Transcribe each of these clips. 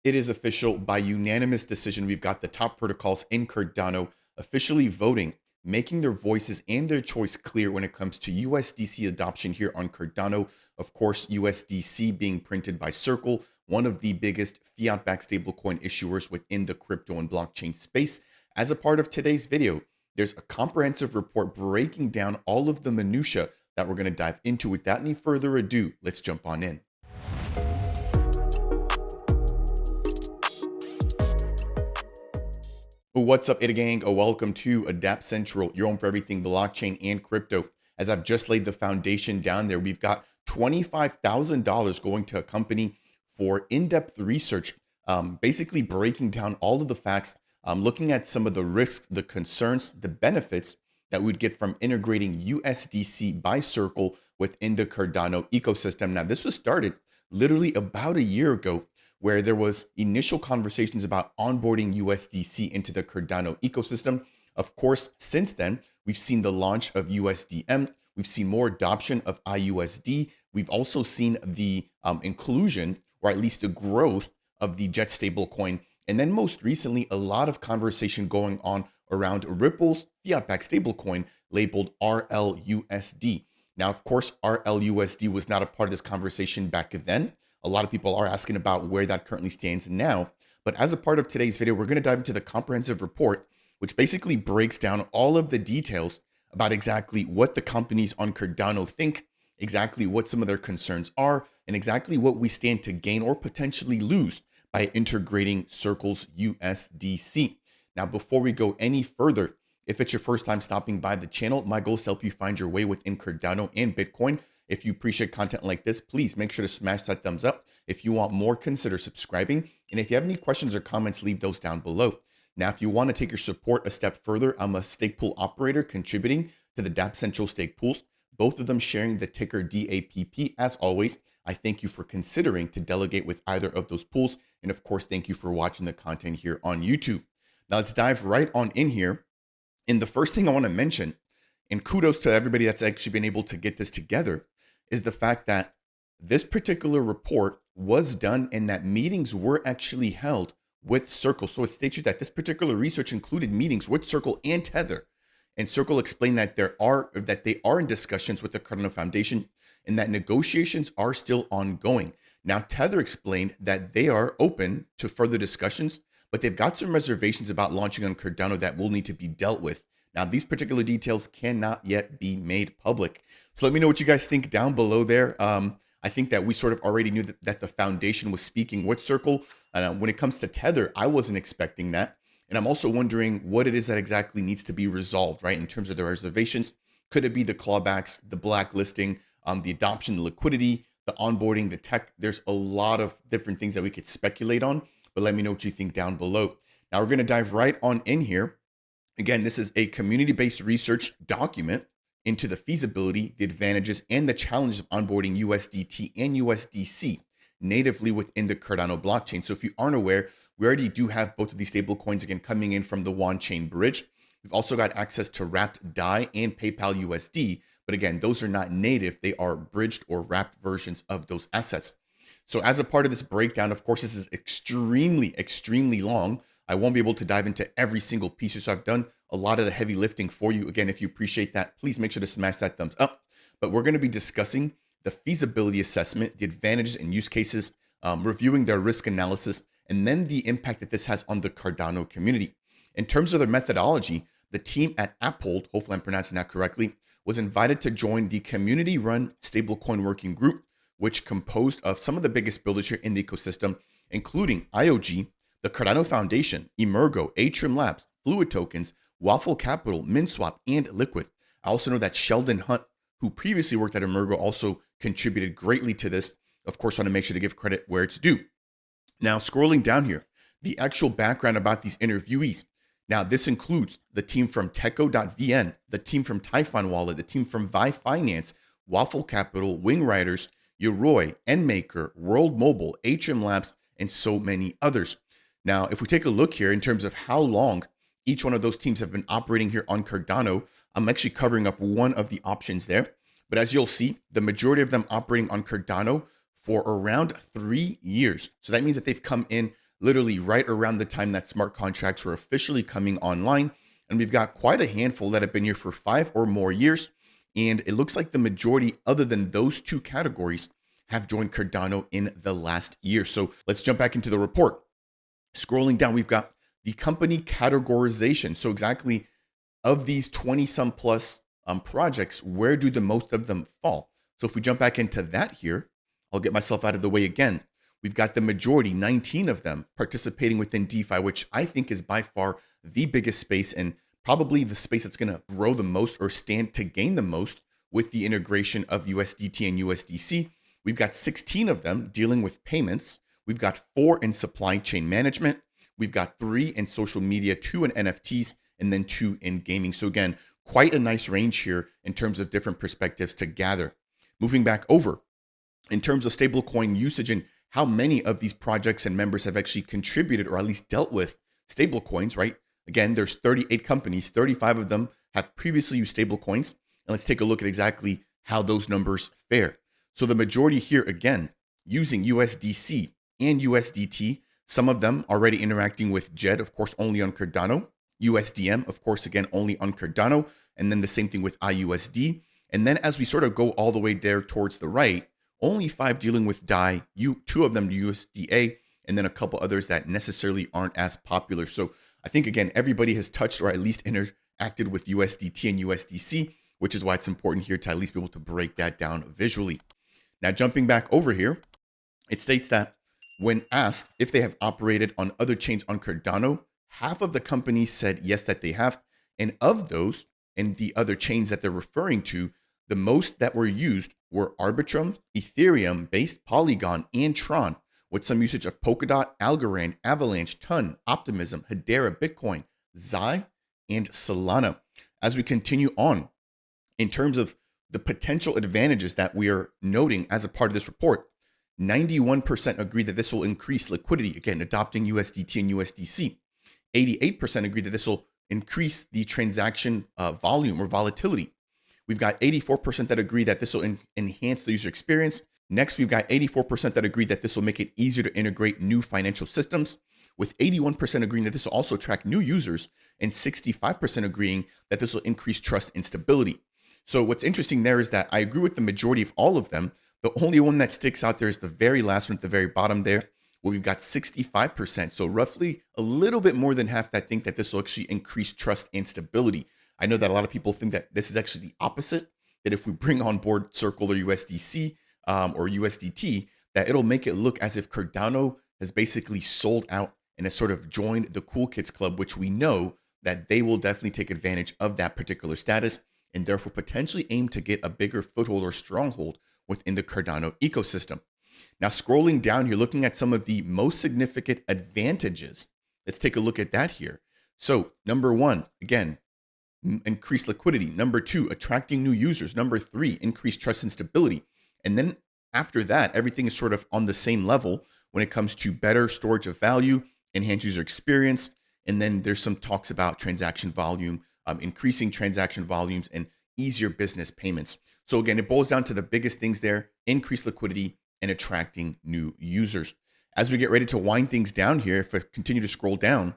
It is official by unanimous decision. We've got the top protocols in Cardano officially voting, making their voices and their choice clear when it comes to USDC adoption here on Cardano. Of course, USDC being printed by Circle, one of the biggest fiat-backed stablecoin issuers within the crypto and blockchain space. As a part of today's video, there's a comprehensive report breaking down all of the minutiae that we're going to dive into. Without any further ado, let's jump on in. What's up, Ida Gang? Welcome to Dapp Central, your home for everything blockchain and crypto. As I've just laid the foundation down there, we've got $25,000 going to a company for in-depth research, basically breaking down all of the facts, looking at some of the risks, the concerns, the benefits that we'd get from integrating USDC by Circle within the Cardano ecosystem. Now, this was started literally about a year ago, where there was initial conversations about onboarding USDC into the Cardano ecosystem. Of course, since then, we've seen the launch of USDM. We've seen more adoption of IUSD. We've also seen the inclusion, or at least the growth of the Jet stablecoin. And then most recently, a lot of conversation going on around Ripple's fiat-backed stablecoin labeled RLUSD. Now, of course, RLUSD was not a part of this conversation back then. A lot of people are asking about where that currently stands now. But as a part of today's video, we're going to dive into the comprehensive report, which basically breaks down all of the details about exactly what the companies on Cardano think, exactly what some of their concerns are, and exactly what we stand to gain or potentially lose by integrating Circle's USDC. Now, before we go any further, if it's your first time stopping by the channel, my goal is to help you find your way within Cardano and Bitcoin. If you appreciate content like this, please make sure to smash that thumbs up. If you want more, consider subscribing. And if you have any questions or comments, leave those down below. Now, if you want to take your support a step further, I'm a stake pool operator contributing to the Dapp Central stake pools, both of them sharing the ticker DAPP. As always, I thank you for considering to delegate with either of those pools. And of course, thank you for watching the content here on YouTube. Now, let's dive right on in here. And the first thing I want to mention, and kudos to everybody that's actually been able to get this together, is the fact that this particular report was done and that meetings were actually held with Circle. So it states that this particular research included meetings with Circle and Tether. And Circle explained that they are in discussions with the Cardano Foundation and that negotiations are still ongoing. Now, Tether explained that they are open to further discussions, but they've got some reservations about launching on Cardano that will need to be dealt with. Now, these particular details cannot yet be made public. So let me know what you guys think down below there. I think that we sort of already knew that the foundation was speaking with Circle. When it comes to Tether, I wasn't expecting that. And I'm also wondering what it is that exactly needs to be resolved, right? In terms of the reservations, could it be the clawbacks, the blacklisting, the adoption, the liquidity, the onboarding, the tech? There's a lot of different things that we could speculate on, but let me know what you think down below. Now we're going to dive right on in here. Again, this is a community-based research document into the feasibility, the advantages, and the challenges of onboarding USDT and USDC natively within the Cardano blockchain. So if you aren't aware, we already do have both of these stable coins again coming in from the on-chain bridge. We've also got access to wrapped DAI and PayPal USD, but again, those are not native. They are bridged or wrapped versions of those assets. So as a part of this breakdown, of course, this is extremely long. I won't be able to dive into every single piece, so I've done a lot of the heavy lifting for you. Again, if you appreciate that, please make sure to smash that thumbs up. But we're going to be discussing the feasibility assessment, the advantages and use cases, reviewing their risk analysis, and then the impact that this has on the Cardano community. In terms of their methodology, the team at Apple, hopefully I'm pronouncing that correctly, was invited to join the community-run stablecoin working group, which composed of some of the biggest builders here in the ecosystem, including IOG, the Cardano Foundation, Emergo, Atrium Labs, Fluid Tokens, Waffle Capital, MinSwap, and Liquid. I also know that Sheldon Hunt, who previously worked at Emergo, also contributed greatly to this. Of course, I want to make sure to give credit where it's due. Now, scrolling down here, the actual background about these interviewees. Now, this includes the team from Techo.vn, the team from Typhon Wallet, the team from Vi Finance, Waffle Capital, Wing Riders, Yoroi, Endmaker, World Mobile, Atrium Labs, and so many others. Now, if we take a look here in terms of how long each one of those teams have been operating here on Cardano, I'm actually covering up one of the options there. But as you'll see, the majority of them operating on Cardano for around 3 years. So that means that they've come in literally right around the time that smart contracts were officially coming online. And we've got quite a handful that have been here for 5 or more years. And it looks like the majority, other than those two categories, have joined Cardano in the last year. So let's jump back into the report. Scrolling down, we've got the company categorization. So exactly of these 20 some plus projects, where do the most of them fall? So if we jump back into that here, I'll get myself out of the way again. We've got the majority, 19 of them, participating within DeFi, which I think is by far the biggest space and probably the space that's going to grow the most or stand to gain the most with the integration of USDT and USDC. We've got 16 of them dealing with payments. We've got 4 in supply chain management. We've got 3 in social media, 2 in NFTs, and then 2 in gaming. So again, quite a nice range here in terms of different perspectives to gather. Moving back over, in terms of stablecoin usage and how many of these projects and members have actually contributed or at least dealt with stablecoins, right? Again, there's 38 companies, 35 of them have previously used stablecoins. And let's take a look at exactly how those numbers fare. So the majority here, again, using USDC and USDT, some of them already interacting with JED, of course, only on Cardano. USDM, of course, again, only on Cardano. And then the same thing with IUSD. And then as we sort of go all the way there towards the right, only 5 dealing with DAI, 2 of them USDA, and then a couple others that necessarily aren't as popular. So I think, again, everybody has touched or at least interacted with USDT and USDC, which is why it's important here to at least be able to break that down visually. Now, jumping back over here, it states that when asked if they have operated on other chains on Cardano, half of the companies said yes, that they have. And of those and the other chains that they're referring to, the most that were used were Arbitrum, Ethereum-based Polygon, and Tron, with some usage of Polkadot, Algorand, Avalanche, Ton, Optimism, Hedera, Bitcoin, Zai, and Solana. As we continue on, in terms of the potential advantages that we are noting as a part of this report, 91% agree that this will increase liquidity, again, adopting USDT and USDC. 88% agree that this will increase the transaction volume or volatility. We've got 84% that agree that this will enhance the user experience. Next, we've got 84% that agree that this will make it easier to integrate new financial systems, with 81% agreeing that this will also attract new users, and 65% agreeing that this will increase trust and stability. So what's interesting there is that I agree with the majority of all of them. The only one that sticks out there is the very last one at the very bottom there, where we've got 65%. So roughly a little bit more than half that think that this will actually increase trust and stability. I know that a lot of people think that this is actually the opposite, that if we bring on board Circle or USDC or USDT, that it'll make it look as if Cardano has basically sold out and has sort of joined the cool kids club, which we know that they will definitely take advantage of that particular status and therefore potentially aim to get a bigger foothold or stronghold within the Cardano ecosystem. Now, scrolling down here, looking at some of the most significant advantages, let's take a look at that here. So number 1, again, increased liquidity. Number 2, attracting new users. Number 3, increased trust and stability. And then after that, everything is sort of on the same level when it comes to better storage of value, enhanced user experience. And then there's some talks about transaction volume, increasing transaction volumes and easier business payments. So again, it boils down to the biggest things there: increased liquidity and attracting new users. As we get ready to wind things down here, if I continue to scroll down,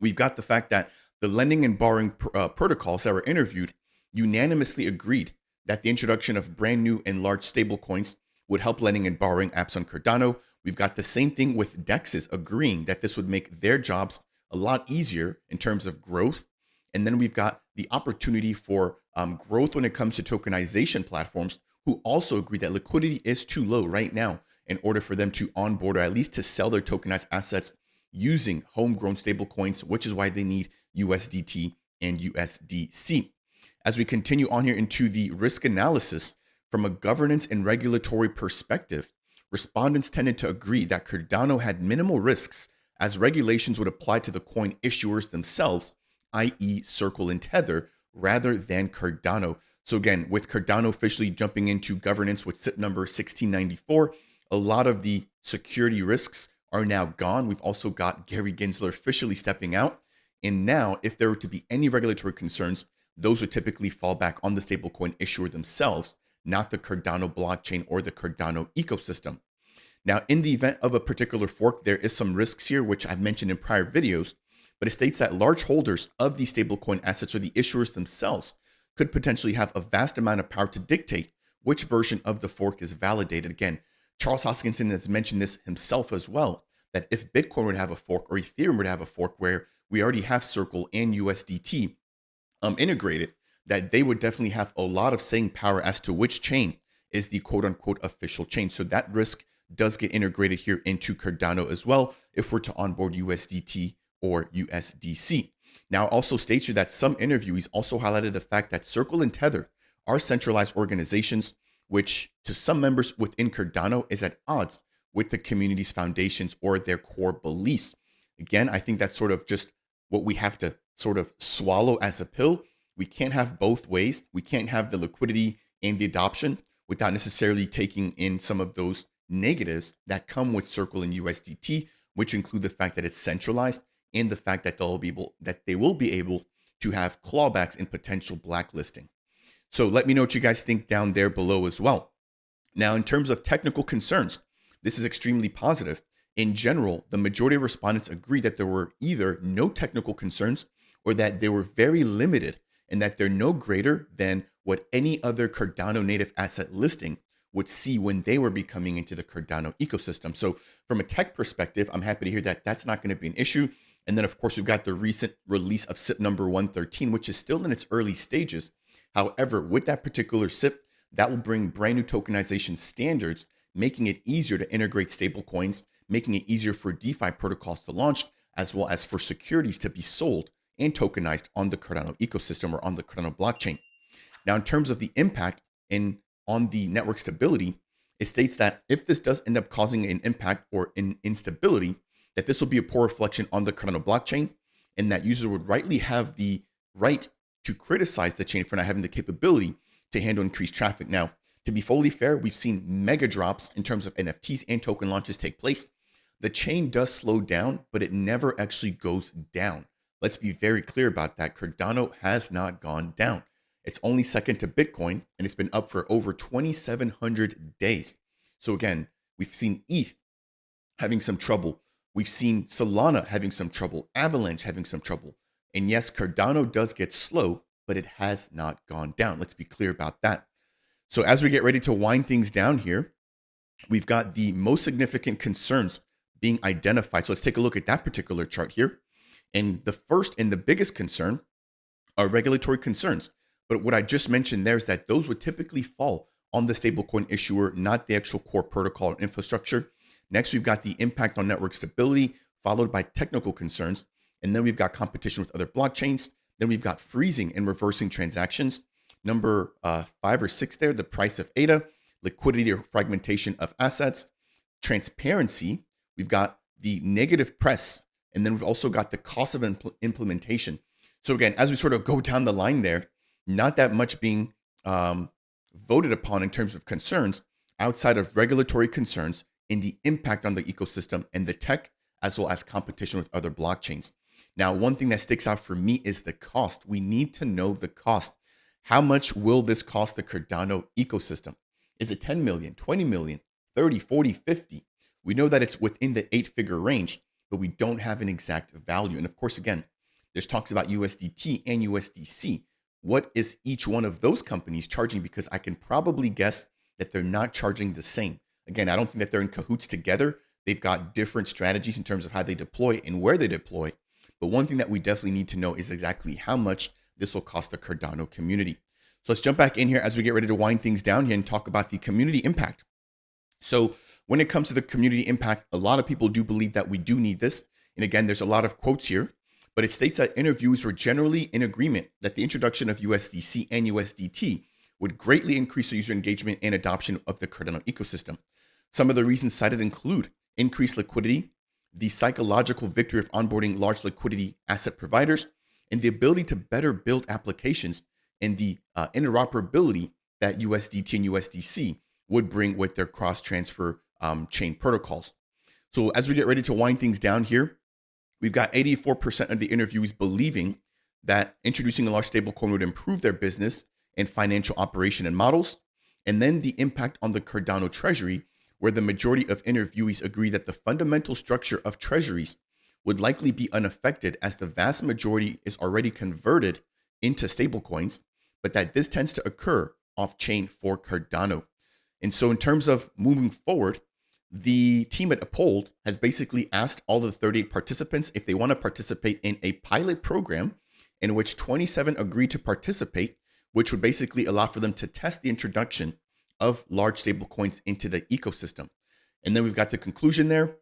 we've got the fact that the lending and borrowing protocols that were interviewed unanimously agreed that the introduction of brand new and large stablecoins would help lending and borrowing apps on Cardano. We've got the same thing with DEXs agreeing that this would make their jobs a lot easier in terms of growth. And then we've got the opportunity for growth when it comes to tokenization platforms, who also agree that liquidity is too low right now in order for them to onboard or at least to sell their tokenized assets using homegrown stablecoins, which is why they need USDT and USDC. As we continue on here into the risk analysis, from a governance and regulatory perspective, respondents tended to agree that Cardano had minimal risks as regulations would apply to the coin issuers themselves, i.e. Circle and Tether, rather than Cardano. So again, with Cardano officially jumping into governance with SIP number 1694, a lot of the security risks are now gone. We've also got Gary Gensler officially stepping out. And now, if there were to be any regulatory concerns, those would typically fall back on the stablecoin issuer themselves, not the Cardano blockchain or the Cardano ecosystem. Now, in the event of a particular fork, there is some risks here, which I've mentioned in prior videos, but it states that large holders of these stablecoin assets or the issuers themselves could potentially have a vast amount of power to dictate which version of the fork is validated. Again, Charles Hoskinson has mentioned this himself as well, that if Bitcoin would have a fork or Ethereum would have a fork where we already have Circle and USDT integrated, that they would definitely have a lot of saying power as to which chain is the quote unquote official chain. So that risk does get integrated here into Cardano as well if we're to onboard USDT or USDC. Now, also states here that some interviewees also highlighted the fact that Circle and Tether are centralized organizations, which to some members within Cardano is at odds with the community's foundations or their core beliefs. Again, I think that's sort of just what we have to sort of swallow as a pill. We can't have both ways. We can't have the liquidity and the adoption without necessarily taking in some of those negatives that come with Circle and USDT, which include the fact that it's centralized and the fact that they will be able to have clawbacks and potential blacklisting. So let me know what you guys think down there below as well. Now, in terms of technical concerns, this is extremely positive. In general, the majority of respondents agree that there were either no technical concerns or that they were very limited and that they're no greater than what any other Cardano native asset listing would see when they were becoming into the Cardano ecosystem. So from a tech perspective, I'm happy to hear that that's not going to be an issue. And then, of course, we've got the recent release of SIP number 113, which is still in its early stages. However, with that particular SIP, that will bring brand new tokenization standards, making it easier to integrate stablecoins, making it easier for DeFi protocols to launch, as well as for securities to be sold and tokenized on the Cardano ecosystem or on the Cardano blockchain. Now, in terms of the impact on the network stability, it states that if this does end up causing an impact or an instability, that this will be a poor reflection on the Cardano blockchain, and that users would rightly have the right to criticize the chain for not having the capability to handle increased traffic. Now, to be fully fair, we've seen mega drops in terms of NFTs and token launches take place. The chain does slow down, but it never actually goes down. Let's be very clear about that. Cardano has not gone down. It's only second to Bitcoin, and it's been up for over 2,700 days. So again, we've seen ETH having some trouble. We've seen Solana having some trouble, Avalanche having some trouble. And yes, Cardano does get slow, but it has not gone down. Let's be clear about that. So as we get ready to wind things down here, we've got the most significant concerns being identified. So let's take a look at that particular chart here. And the first and the biggest concern are regulatory concerns. But what I just mentioned there is that those would typically fall on the stablecoin issuer, not the actual core protocol or infrastructure. Next, we've got the impact on network stability, followed by technical concerns. And then we've got competition with other blockchains. Then we've got freezing and reversing transactions. Number 5 or 6 there, the price of ADA, liquidity or fragmentation of assets, transparency. We've got the negative press, and then we've also got the cost of implementation. So again, as we sort of go down the line there, not that much being voted upon in terms of concerns outside of regulatory concerns in the impact on the ecosystem and the tech, as well as competition with other blockchains. Now, one thing that sticks out for me is the cost. We need to know the cost. How much will this cost the Cardano ecosystem? Is it 10 million, 20 million, 30, 40, 50? We know that it's within the 8-figure range, but we don't have an exact value. And of course, again, there's talks about USDT and USDC. What is each one of those companies charging? Because I can probably guess that they're not charging the same. Again, I don't think that they're in cahoots together. They've got different strategies in terms of how they deploy and where they deploy. But one thing that we definitely need to know is exactly how much this will cost the Cardano community. So let's jump back in here as we get ready to wind things down here and talk about the community impact. So when it comes to the community impact, a lot of people do believe that we do need this. And again, there's a lot of quotes here, but it states that interviews were generally in agreement that the introduction of USDC and USDT would greatly increase the user engagement and adoption of the Cardano ecosystem. Some of the reasons cited include increased liquidity, the psychological victory of onboarding large liquidity asset providers, and the ability to better build applications and the interoperability that USDT and USDC would bring with their cross-transfer chain protocols. So as we get ready to wind things down here, we've got 84% of the interviewees believing that introducing a large stablecoin would improve their business and financial operation and models. And then the impact on the Cardano treasury where the majority of interviewees agree that the fundamental structure of treasuries would likely be unaffected as the vast majority is already converted into stablecoins, but that this tends to occur off-chain for Cardano. And so in terms of moving forward, the team at Uphold has basically asked all of the 38 participants if they want to participate in a pilot program in which 27 agreed to participate, which would basically allow for them to test the introduction of large stablecoins into the ecosystem. And then we've got the conclusion there.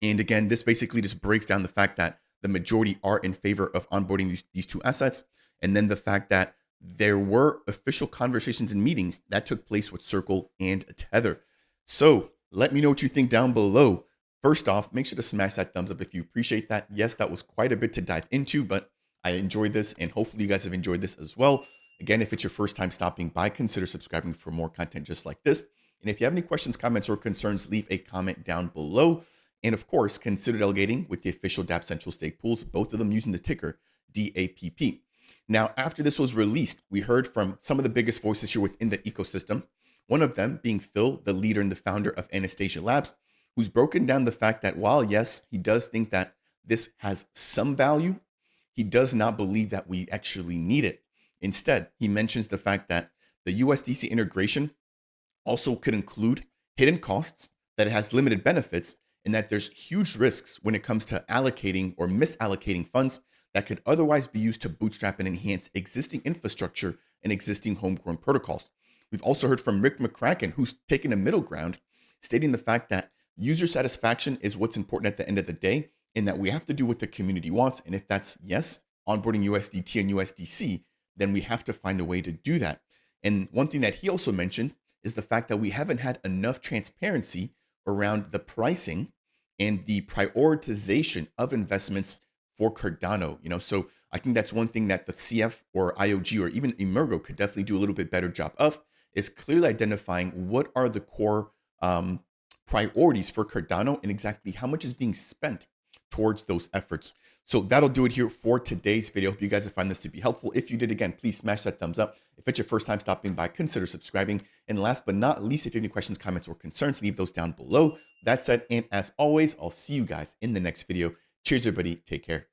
And again, this basically just breaks down the fact that the majority are in favor of onboarding these two assets. And then the fact that there were official conversations and meetings that took place with Circle and Tether. So let me know what you think down below. First off, make sure to smash that thumbs up if you appreciate that. Yes, that was quite a bit to dive into, but I enjoyed this, and hopefully you guys have enjoyed this as well. Again, if it's your first time stopping by, consider subscribing for more content just like this. And if you have any questions, comments, or concerns, leave a comment down below. And of course, consider delegating with the official Dapp Central Stake pools, both of them using the ticker DAPP. Now, after this was released, we heard from some of the biggest voices here within the ecosystem. One of them being Phil, the leader and the founder of Anastasia Labs, who's broken down the fact that while, yes, he does think that this has some value, he does not believe that we actually need it. Instead, he mentions the fact that the USDC integration also could include hidden costs, that it has limited benefits, and that there's huge risks when it comes to allocating or misallocating funds that could otherwise be used to bootstrap and enhance existing infrastructure and existing homegrown protocols. We've also heard from Rick McCracken, who's taken a middle ground, stating the fact that user satisfaction is what's important at the end of the day, and that we have to do what the community wants. And if that's, yes, onboarding USDT and USDC, then we have to find a way to do that. And one thing that he also mentioned is the fact that we haven't had enough transparency around the pricing and the prioritization of investments for Cardano. So I think that's one thing that the CF or IOG or even Emergo could definitely do a little bit better job of, is clearly identifying what are the core priorities for Cardano and exactly how much is being spent towards those efforts. So that'll do it here for today's video. Hope you guys have found this to be helpful. If you did, again, please smash that thumbs up. If it's your first time stopping by, consider subscribing. And last but not least, if you have any questions, comments, or concerns, leave those down below. That said, and as always, I'll see you guys in the next video. Cheers, everybody. Take care.